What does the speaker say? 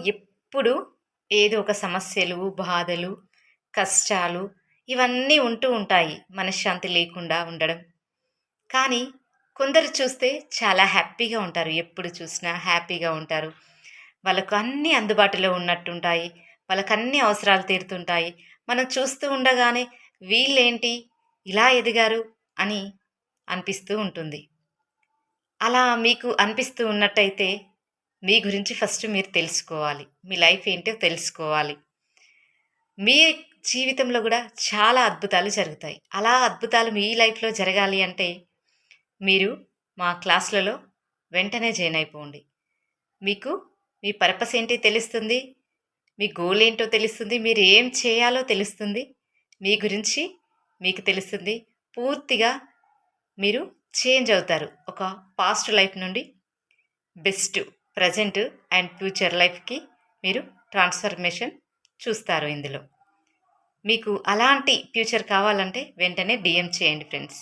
ఎప్పుడు ఏదో ఒక సమస్యలు, బాధలు, కష్టాలు ఇవన్నీ ఉంటూ ఉంటాయి. మనశ్శాంతి లేకుండా ఉండడం. కానీ కొందరు చూస్తే చాలా హ్యాపీగా ఉంటారు. ఎప్పుడు చూసినా హ్యాపీగా ఉంటారు. వాళ్ళకు అన్నీ అందుబాటులో ఉన్నట్టుంటాయి. వాళ్ళకన్ని అవసరాలు తీరుతుంటాయి. మనం చూస్తూ ఉండగానే వీళ్ళేంటి ఇలా ఎదిగారు అని అనిపిస్తూ ఉంటుంది. అలా మీకు అనిపిస్తూ ఉన్నట్టయితే మీ గురించి ఫస్ట్ మీరు తెలుసుకోవాలి. మీ లైఫ్ ఏంటో తెలుసుకోవాలి. మీ జీవితంలో గూడా చాలా అద్భుతాలు జరుగుతాయి. అలా అద్భుతాలు మీ లైఫ్‌లో జరగాలి అంటే మీరు మా క్లాస్‌లలో వెంటనే జాయిన్ అయిపోండి. మీకు మీ పర్పస్ ఏంటి తెలుస్తుంది. మీ గోల్ ఏంటో తెలుస్తుంది. మీరు ఏం చేయాలో తెలుస్తుంది. మీ గురించి మీకు తెలుస్తుంది. పూర్తిగా మీరు చేంజ్ అవుతారు. ఒక పాస్ట్ లైఫ్ నుండి బెస్ట్ ప్రెజెంట్ అండ్ ఫ్యూచర్ లైఫ్‌కి మీరు ట్రాన్స్‌ఫర్మేషన్ చూస్తారు ఇందులో. మీకు అలాంటి ఫ్యూచర్ కావాలంటే వెంటనే డీఎం చేయండి ఫ్రెండ్స్.